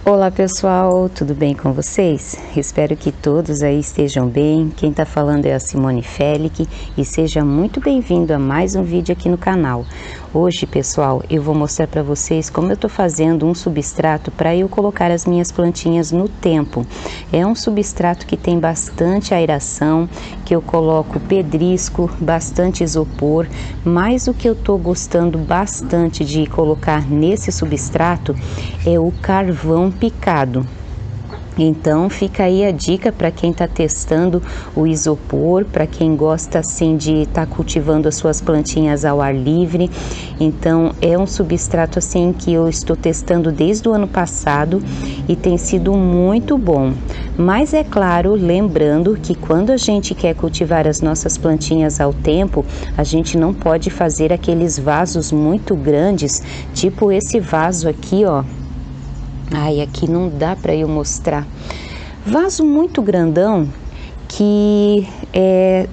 Olá pessoal, tudo bem com vocês? Espero que todos aí estejam bem. Quem tá falando é a Simone Felic e seja muito bem-vindo a mais um vídeo aqui no canal. Hoje, pessoal, eu vou mostrar para vocês como eu tô fazendo um substrato para eu colocar as minhas plantinhas no tempo. É um substrato que tem bastante aeração, que eu coloco pedrisco, bastante isopor, mas o que eu tô gostando bastante de colocar nesse substrato é o carvão picado. Então fica aí a dica para quem está testando o isopor, para quem gosta assim de estar cultivando as suas plantinhas ao ar livre. Então é um substrato assim que eu estou testando desde o ano passado e tem sido muito bom. Mas é claro, lembrando que quando a gente quer cultivar as nossas plantinhas ao tempo, a gente não pode fazer aqueles vasos muito grandes, tipo esse vaso aqui, ó. Ai, aqui não dá para eu mostrar. Vaso muito grandão que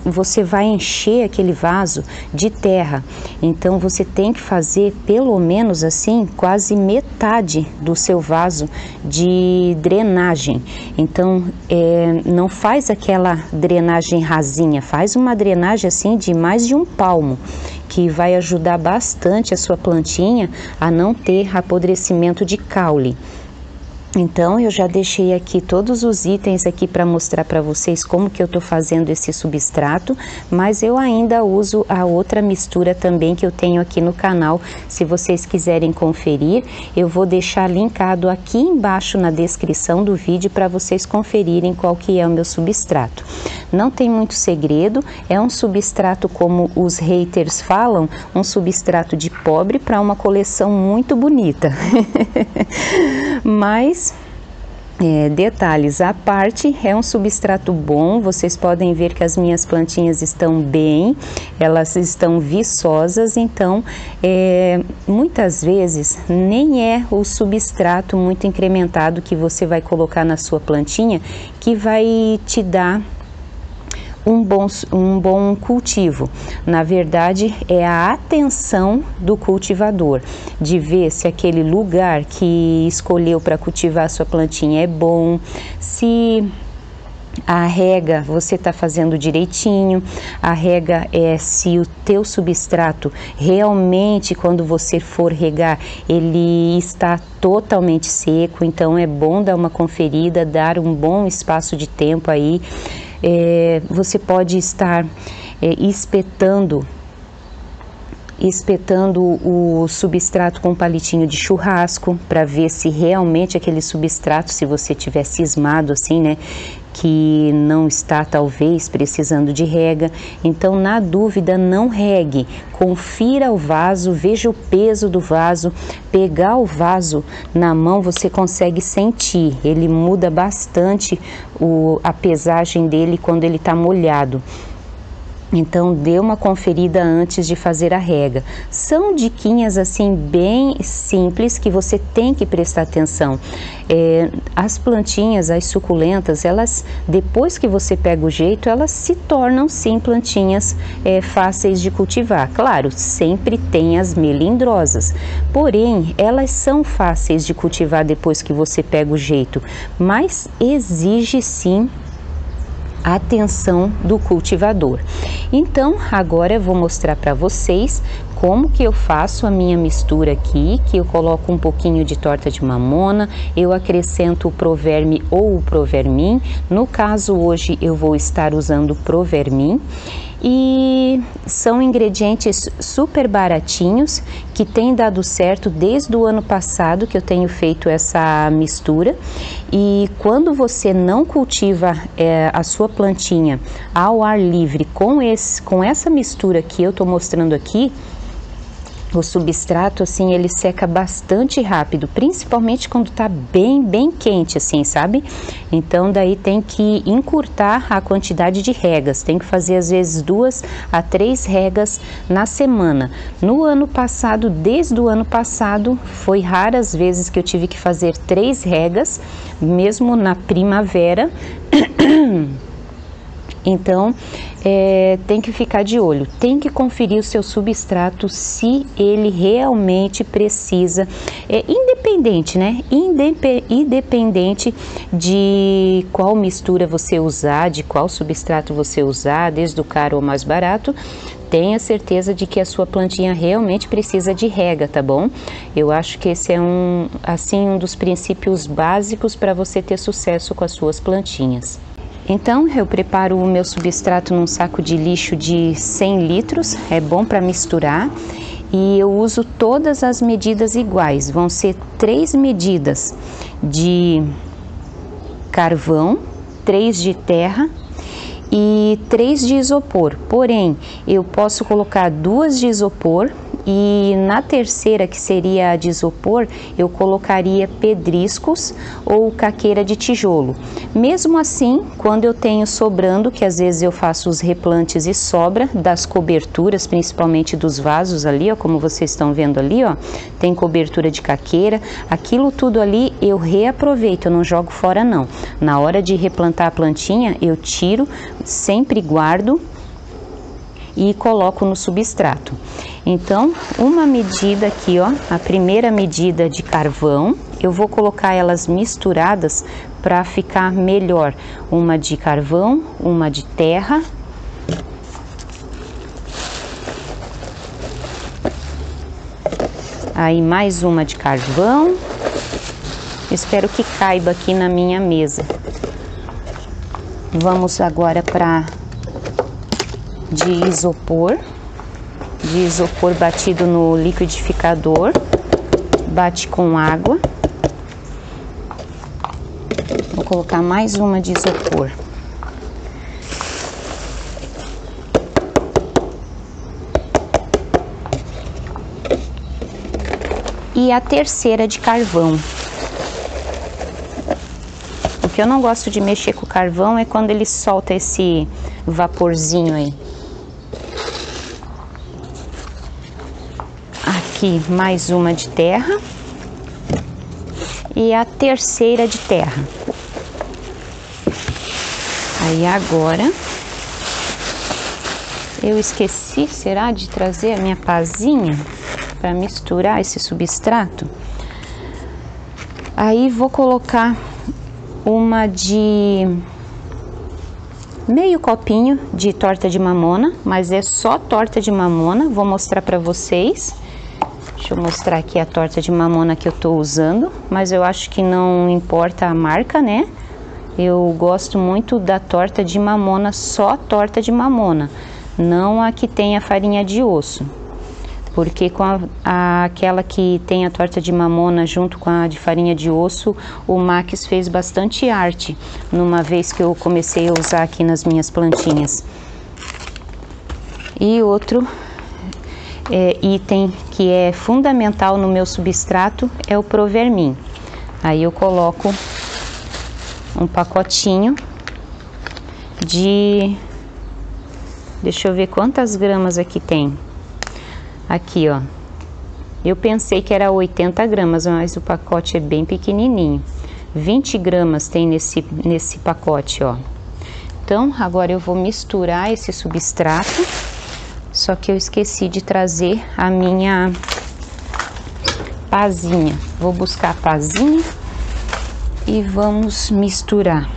você vai encher aquele vaso de terra. Então você tem que fazer pelo menos assim quase metade do seu vaso de drenagem. Então não faz aquela drenagem rasinha, faz uma drenagem assim de mais de um palmo, que vai ajudar bastante a sua plantinha a não ter apodrecimento de caule. Então eu já deixei aqui todos os itens aqui para mostrar para vocês como que eu tô fazendo esse substrato, mas eu ainda uso a outra mistura também que eu tenho aqui no canal. Se vocês quiserem conferir, eu vou deixar linkado aqui embaixo na descrição do vídeo para vocês conferirem qual que é o meu substrato. Não tem muito segredo, é um substrato, como os haters falam, um substrato de pobre para uma coleção muito bonita. Mas detalhes à parte, é um substrato bom. Vocês podem ver que as minhas plantinhas estão bem, elas estão viçosas. Então muitas vezes nem é o substrato muito incrementado que você vai colocar na sua plantinha que vai te dar um bom cultivo. Na verdade, é a atenção do cultivador, de ver se aquele lugar que escolheu para cultivar a sua plantinha é bom, se a rega você está fazendo direitinho. A rega é se o teu substrato realmente, quando você for regar, ele está totalmente seco. Então é bom dar uma conferida, dar um bom espaço de tempo aí. Você pode estar espetando o substrato com um palitinho de churrasco para ver se realmente aquele substrato, se você tiver cismado assim, né, que não está talvez precisando de rega. Então, na dúvida, não regue, confira o vaso, veja o peso do vaso. Pegar o vaso na mão, você consegue sentir, ele muda bastante a pesagem dele quando ele está molhado. Então, dê uma conferida antes de fazer a rega. São diquinhas assim bem simples que você tem que prestar atenção. As plantinhas, as suculentas, elas, depois que você pega o jeito, elas se tornam sim plantinhas fáceis de cultivar. Claro, sempre tem as melindrosas, porém elas são fáceis de cultivar depois que você pega o jeito, mas exige sim a atenção do cultivador. Então, agora eu vou mostrar para vocês como que eu faço a minha mistura aqui, que eu coloco um pouquinho de torta de mamona, eu acrescento o Provermi ou o Provermin. No caso, hoje eu vou estar usando o Provermin. E são ingredientes super baratinhos que têm dado certo desde o ano passado que eu tenho feito essa mistura. E quando você não cultiva a sua plantinha ao ar livre com essa mistura que eu tô mostrando aqui, o substrato assim ele seca bastante rápido, principalmente quando tá bem quente assim, sabe? Então daí tem que encurtar a quantidade de regas, tem que fazer às vezes 2 a 3 regas na semana. No ano passado, desde o ano passado, foi raras vezes que eu tive que fazer 3 regas, mesmo na primavera. Então, tem que ficar de olho, tem que conferir o seu substrato se ele realmente precisa, independente, né? Independente de qual mistura você usar, de qual substrato você usar, desde o caro ou mais barato, tenha certeza de que a sua plantinha realmente precisa de rega, tá bom? Eu acho que esse é um dos princípios básicos para você ter sucesso com as suas plantinhas. Então, eu preparo o meu substrato num saco de lixo de 100 litros, é bom para misturar, e eu uso todas as medidas iguais, vão ser 3 medidas de carvão, 3 de terra e 3 de isopor, porém, eu posso colocar 2 de isopor e na terceira, que seria a de isopor, eu colocaria pedriscos ou caqueira de tijolo. Mesmo assim, quando eu tenho sobrando, que às vezes eu faço os replantes e sobra das coberturas, principalmente dos vasos ali, ó, como vocês estão vendo ali, ó, tem cobertura de caqueira, aquilo tudo ali eu reaproveito, eu não jogo fora não. Na hora de replantar a plantinha, eu tiro, sempre guardo e coloco no substrato. Então, uma medida aqui, ó, a primeira medida de carvão, eu vou colocar elas misturadas para ficar melhor. Uma de carvão, uma de terra. Aí mais uma de carvão. Espero que caiba aqui na minha mesa. Vamos agora para de isopor batido no liquidificador, bate com água. Vou colocar mais uma de isopor. E a terceira de carvão. O que eu não gosto de mexer com o carvão é quando ele solta esse vaporzinho aí. Aqui mais uma de terra e a terceira de terra. Aí agora eu esqueci, será, de trazer a minha pazinha para misturar esse substrato. Aí vou colocar uma de meio copinho de torta de mamona, mas é só torta de mamona, vou mostrar para vocês. Deixa eu mostrar aqui a torta de mamona que eu tô usando, mas eu acho que não importa a marca, né? Eu gosto muito da torta de mamona, só torta de mamona, não a que tem a farinha de osso. Porque com aquela que tem a torta de mamona junto com a de farinha de osso, o Max fez bastante arte, numa vez que eu comecei a usar aqui nas minhas plantinhas. E outro item que é fundamental no meu substrato é o Provermin. Aí eu coloco um pacotinho de... Deixa eu ver quantas gramas aqui tem. Aqui, ó. Eu pensei que era 80 gramas, mas o pacote é bem pequenininho. 20 gramas tem nesse pacote, ó. Então, agora eu vou misturar esse substrato. Só que eu esqueci de trazer a minha pazinha. Vou buscar a pazinha e vamos misturar.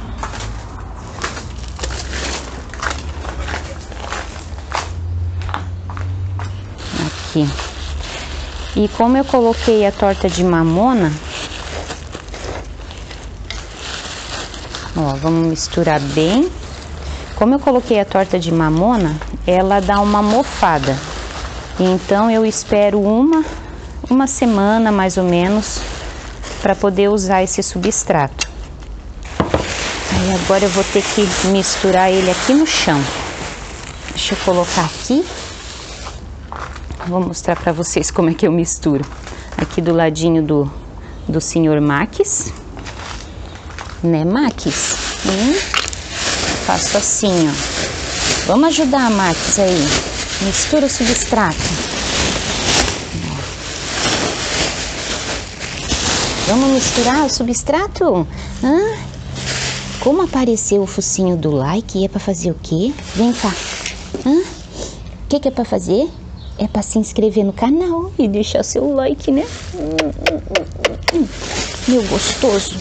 Aqui. E como eu coloquei a torta de mamona, ó, vamos misturar bem. Como eu coloquei a torta de mamona, ela dá uma mofada. Então eu espero uma semana mais ou menos para poder usar esse substrato. Aí agora eu vou ter que misturar ele aqui no chão. Deixa eu colocar aqui. Vou mostrar para vocês como é que eu misturo. Aqui do ladinho do senhor Max. Né, Max? Faço assim, ó. Vamos ajudar a Max aí. Mistura o substrato. Vamos misturar o substrato? Como apareceu o focinho do like, é pra fazer o quê? Vem cá. O que é pra fazer? É pra se inscrever no canal e deixar seu like, né? Meu gostoso.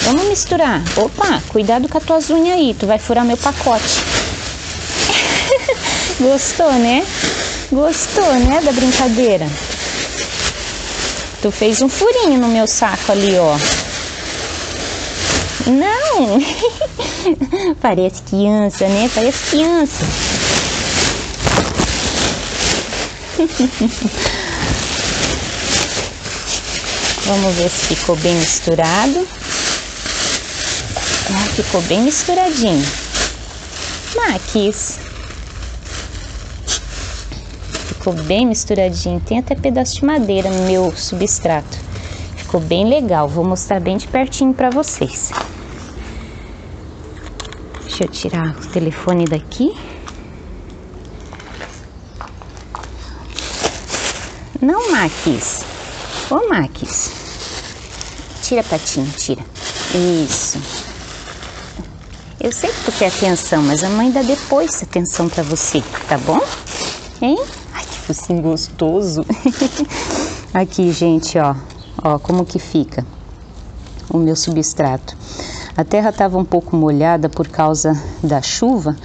Vamos misturar. Opa, cuidado com as tuas unhas aí, tu vai furar meu pacote. Gostou, né? Gostou, né, da brincadeira? Tu fez um furinho no meu saco ali, ó. Não! Parece criança, né? Parece criança. Vamos ver se ficou bem misturado. Ficou bem misturadinho. Maquis. Ficou bem misturadinho. Tem até pedaço de madeira no meu substrato. Ficou bem legal. Vou mostrar bem de pertinho pra vocês. Deixa eu tirar o telefone daqui. Não, Maquis. Ô, Maquis. Tira, patinho, tira. Isso. Eu sei que tu quer atenção, mas a mãe dá depois atenção pra você, tá bom? Hein? Ai, que focinho gostoso. Aqui, gente, ó. Ó, como que fica o meu substrato. A terra tava um pouco molhada por causa da chuva,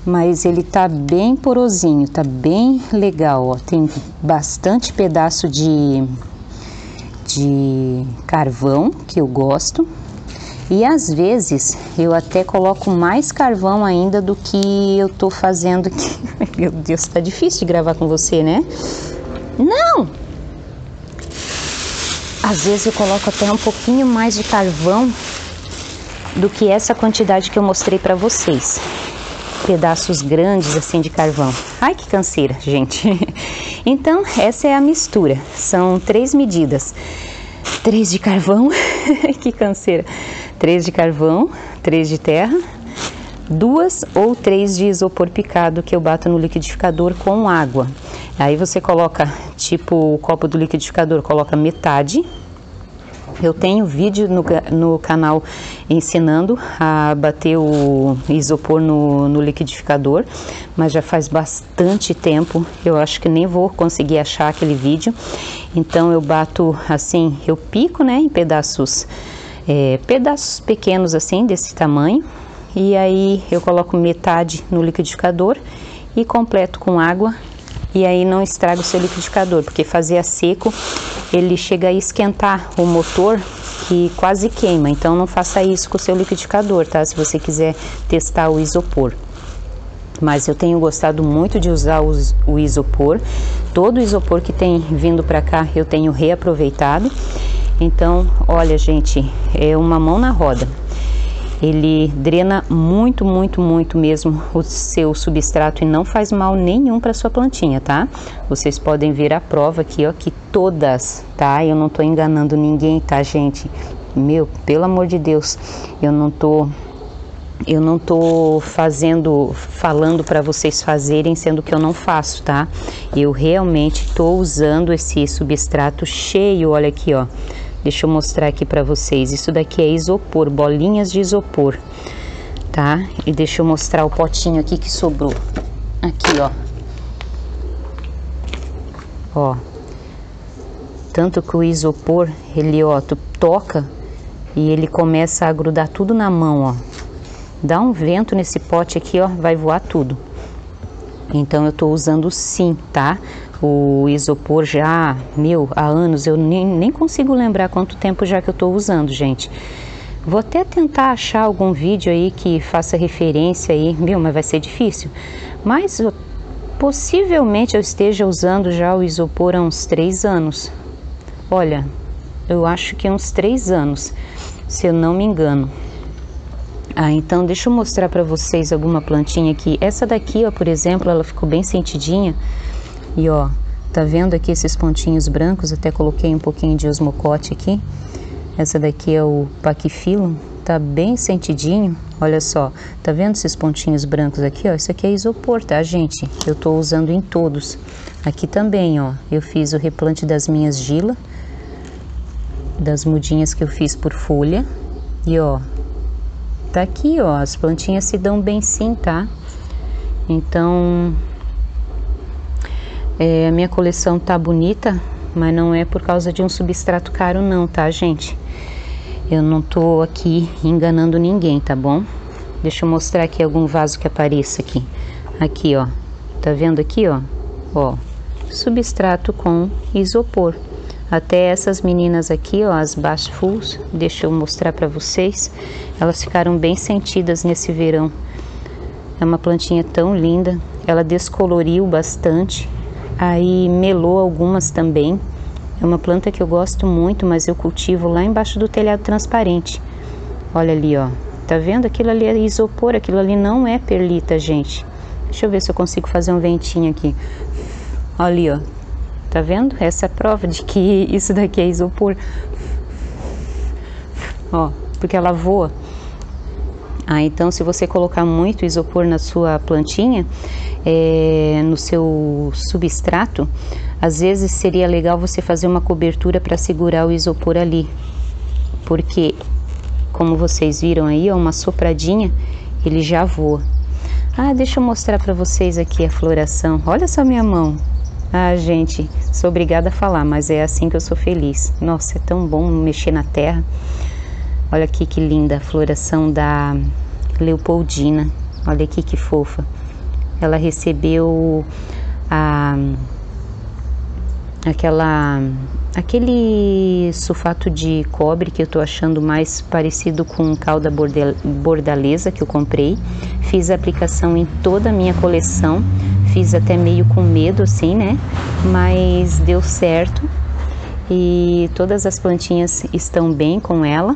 mas ele tá bem porosinho, tá bem legal, ó. Tem bastante pedaço de carvão, que eu gosto. E às vezes eu até coloco mais carvão ainda do que eu tô fazendo aqui. Meu Deus, tá difícil de gravar com você, né? Não! Às vezes eu coloco até um pouquinho mais de carvão do que essa quantidade que eu mostrei pra vocês. Pedaços grandes assim de carvão. Ai, que canseira, gente. Então, essa é a mistura. São 3 medidas. 3 de carvão, que canseira. 3 de carvão, 3 de terra, 2 ou 3 de isopor picado que eu bato no liquidificador com água. Aí você coloca, tipo o copo do liquidificador, coloca metade. Eu tenho vídeo no canal ensinando a bater o isopor no liquidificador, mas já faz bastante tempo, eu acho que nem vou conseguir achar aquele vídeo. Então eu bato assim, eu pico, né, em pedaços pequenos assim, desse tamanho, e aí eu coloco metade no liquidificador e completo com água. E aí não estraga o seu liquidificador, porque fazer a seco, ele chega a esquentar o motor que quase queima. Então não faça isso com o seu liquidificador, tá? Se você quiser testar o isopor. Mas eu tenho gostado muito de usar o isopor. Todo o isopor que tem vindo pra cá eu tenho reaproveitado. Então, olha, gente, é uma mão na roda. Ele drena muito, muito, muito mesmo o seu substrato e não faz mal nenhum para sua plantinha, tá? Vocês podem ver a prova aqui, ó, que todas, tá? Eu não tô enganando ninguém, tá, gente? Meu, pelo amor de Deus, eu não tô falando para vocês fazerem, sendo que eu não faço, tá? Eu realmente tô usando esse substrato cheio, olha aqui, ó. Deixa eu mostrar aqui pra vocês. Isso daqui é isopor, bolinhas de isopor, tá? E deixa eu mostrar o potinho aqui que sobrou. Aqui, ó. Ó. Tanto que o isopor, ele, ó, tu toca e ele começa a grudar tudo na mão, ó. Dá um vento nesse pote aqui, ó, vai voar tudo. Então eu tô usando sim, tá? O isopor já, há anos, eu nem consigo lembrar quanto tempo já que eu tô usando, gente. Vou até tentar achar algum vídeo aí que faça referência aí, mas vai ser difícil. Mas possivelmente eu esteja usando já o isopor há uns 3 anos. Olha, eu acho que uns 3 anos, se eu não me engano. Ah, então deixa eu mostrar pra vocês alguma plantinha aqui. Essa daqui, ó, por exemplo, ela ficou bem sentidinha. E ó, tá vendo aqui esses pontinhos brancos? Até coloquei um pouquinho de osmocote aqui. Essa daqui é o Pachyphyllum, tá bem sentidinho. Olha só, tá vendo esses pontinhos brancos aqui, ó? Isso aqui é isopor, tá, gente? Eu tô usando em todos. Aqui também, ó, eu fiz o replante das minhas gila, das mudinhas que eu fiz por folha. E ó, tá aqui, ó, as plantinhas se dão bem sim, tá? Então, a minha coleção tá bonita, mas não é por causa de um substrato caro não, tá, gente? Eu não tô aqui enganando ninguém, tá bom? Deixa eu mostrar aqui algum vaso que apareça aqui. Aqui, ó, tá vendo aqui, ó? Ó, substrato com isopor. Até essas meninas aqui, ó, as Bashfuls, deixa eu mostrar pra vocês. Elas ficaram bem sentidas nesse verão. É uma plantinha tão linda. Ela descoloriu bastante. Aí melou algumas também. É uma planta que eu gosto muito, mas eu cultivo lá embaixo do telhado transparente. Olha ali, ó. Tá vendo? Aquilo ali é isopor, aquilo ali não é perlita, gente. Deixa eu ver se eu consigo fazer um ventinho aqui. Olha ali, ó. Tá vendo? Essa é a prova de que isso daqui é isopor. Ó, porque ela voa. Ah, então se você colocar muito isopor na sua plantinha, no seu substrato, às vezes seria legal você fazer uma cobertura para segurar o isopor ali. Porque, como vocês viram aí, ó, uma sopradinha, ele já voa. Ah, deixa eu mostrar para vocês aqui a floração. Olha só minha mão. Ah, gente, sou obrigada a falar, mas é assim que eu sou feliz. Nossa, é tão bom mexer na terra. Olha aqui que linda a floração da Leopoldina. Olha aqui que fofa. Ela recebeu aquele sulfato de cobre que eu tô achando mais parecido com calda bordaleza que eu comprei. Fiz a aplicação em toda a minha coleção. Fiz até meio com medo assim, né? Mas deu certo. E todas as plantinhas estão bem com ela.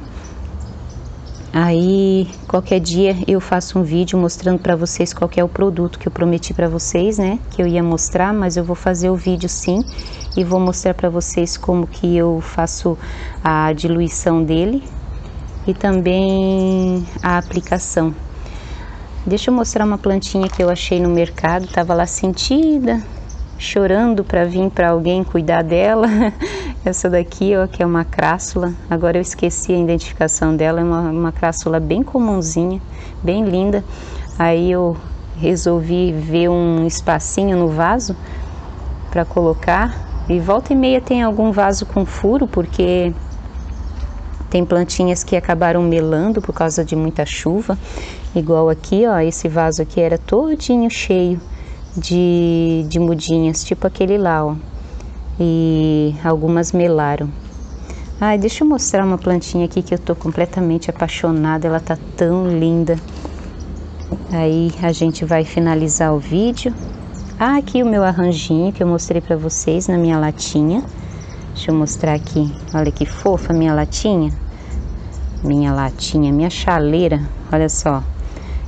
Aí, qualquer dia eu faço um vídeo mostrando para vocês qual que é o produto que eu prometi para vocês, né? Que eu ia mostrar, mas eu vou fazer o vídeo sim. E vou mostrar para vocês como que eu faço a diluição dele. E também a aplicação. Deixa eu mostrar uma plantinha que eu achei no mercado. Tava lá sentida, chorando para vir para alguém cuidar dela. Essa daqui, ó, que é uma crassula. Agora eu esqueci a identificação dela. É uma crassula bem comumzinha, bem linda. Aí eu resolvi ver um espacinho no vaso para colocar. E volta e meia tem algum vaso com furo, porque tem plantinhas que acabaram melando por causa de muita chuva. Igual aqui, ó, esse vaso aqui era todinho cheio de mudinhas, tipo aquele lá, ó. E algumas melaram. Ai, deixa eu mostrar uma plantinha aqui que eu tô completamente apaixonada. Ela tá tão linda. Aí a gente vai finalizar o vídeo. Ah, aqui o meu arranjinho que eu mostrei pra vocês na minha latinha. Deixa eu mostrar aqui. Olha que fofa a minha latinha. Minha chaleira. Olha só.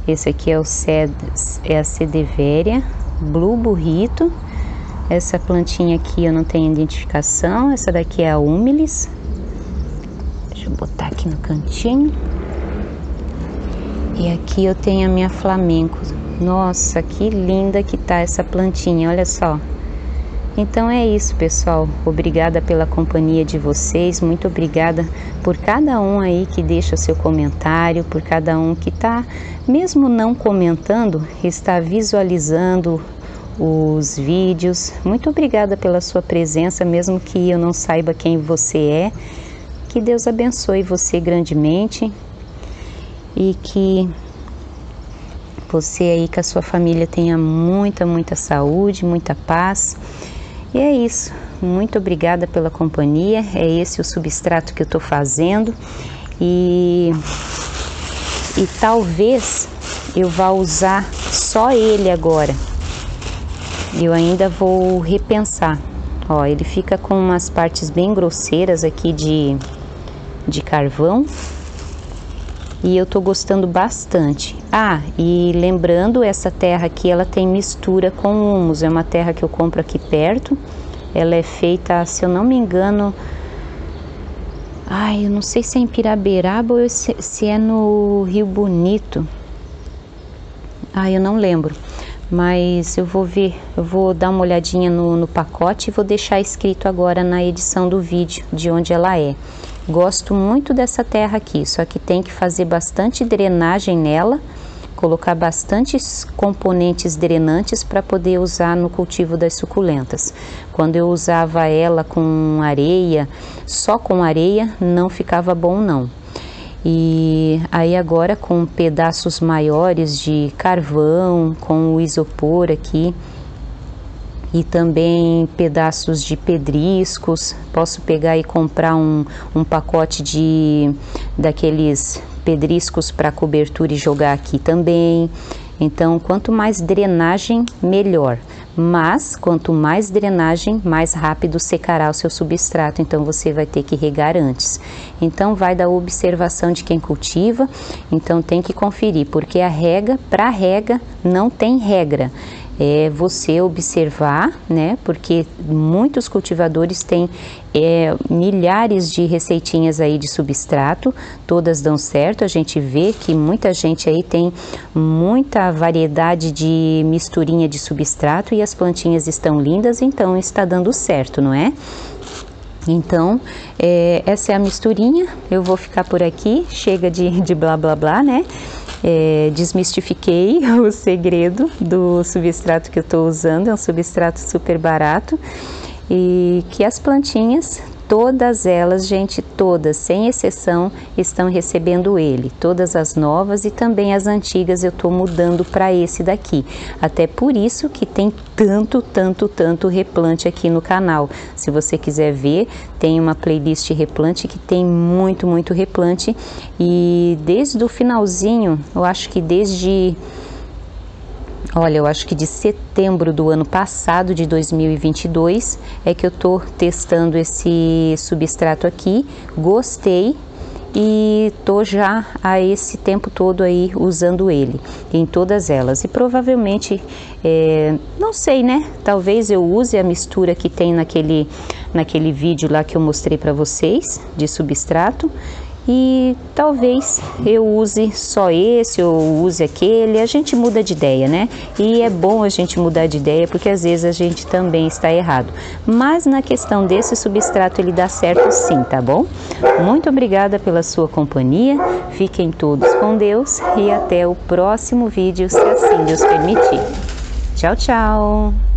Esse aqui é a Sedevéria Blue Burrito. Essa plantinha aqui eu não tenho identificação. Essa daqui é a Humilis. Deixa eu botar aqui no cantinho. E aqui eu tenho a minha Flamenco. Nossa, que linda que tá essa plantinha, olha só. Então é isso, pessoal. Obrigada pela companhia de vocês. Muito obrigada por cada um aí que deixa seu comentário, por cada um que tá, mesmo não comentando, está visualizando os vídeos. Muito obrigada pela sua presença, mesmo que eu não saiba quem você é. Que Deus abençoe você grandemente e que você aí com a sua família tenha muita saúde, muita paz. E é isso. Muito obrigada pela companhia. É esse o substrato que eu tô fazendo. E talvez eu vá usar só ele agora. Eu ainda vou repensar. Ó, ele fica com umas partes bem grosseiras aqui de carvão. E eu tô gostando bastante. Ah, e lembrando, essa terra aqui, ela tem mistura com humus. É uma terra que eu compro aqui perto. Ela é feita, se eu não me engano... Ai, eu não sei se é em Piraberaba ou se é no Rio Bonito. Ai, eu não lembro. Mas eu vou ver, eu vou dar uma olhadinha no pacote e vou deixar escrito agora na edição do vídeo de onde ela é. Gosto muito dessa terra aqui, só que tem que fazer bastante drenagem nela, colocar bastantes componentes drenantes para poder usar no cultivo das suculentas. Quando eu usava ela com areia, só com areia, não ficava bom não. E aí agora com pedaços maiores de carvão, com o isopor aqui, e também pedaços de pedriscos, posso pegar e comprar um pacote daqueles pedriscos para cobertura e jogar aqui também. Então, quanto mais drenagem, melhor. Mas, quanto mais drenagem, mais rápido secará o seu substrato, então você vai ter que regar antes. Então, vai da observação de quem cultiva, então tem que conferir, porque para rega não tem regra. É você observar, né? Porque muitos cultivadores têm milhares de receitinhas aí de substrato, todas dão certo. A gente vê que muita gente aí tem muita variedade de misturinha de substrato e as plantinhas estão lindas, então está dando certo, não é? Então, essa é a misturinha. Eu vou ficar por aqui, chega de blá blá blá, né? Desmistifiquei o segredo do substrato que eu estou usando, é um substrato super barato e que as plantinhas, todas elas, gente, todas, sem exceção, estão recebendo ele. Todas as novas e também as antigas eu estou mudando para esse daqui. Até por isso que tem tanto replante aqui no canal. Se você quiser ver, tem uma playlist replante que tem muito replante. E desde o finalzinho, eu acho que eu acho que de setembro do ano passado, de 2022, é que eu tô testando esse substrato aqui, gostei e tô já há esse tempo todo aí usando ele em todas elas. E provavelmente, não sei, né? Talvez eu use a mistura que tem naquele vídeo lá que eu mostrei para vocês de substrato. E talvez eu use só esse ou use aquele, a gente muda de ideia, né? E é bom a gente mudar de ideia porque às vezes a gente também está errado. Mas na questão desse substrato ele dá certo sim, tá bom? Muito obrigada pela sua companhia, fiquem todos com Deus e até o próximo vídeo, se assim Deus permitir. Tchau, tchau!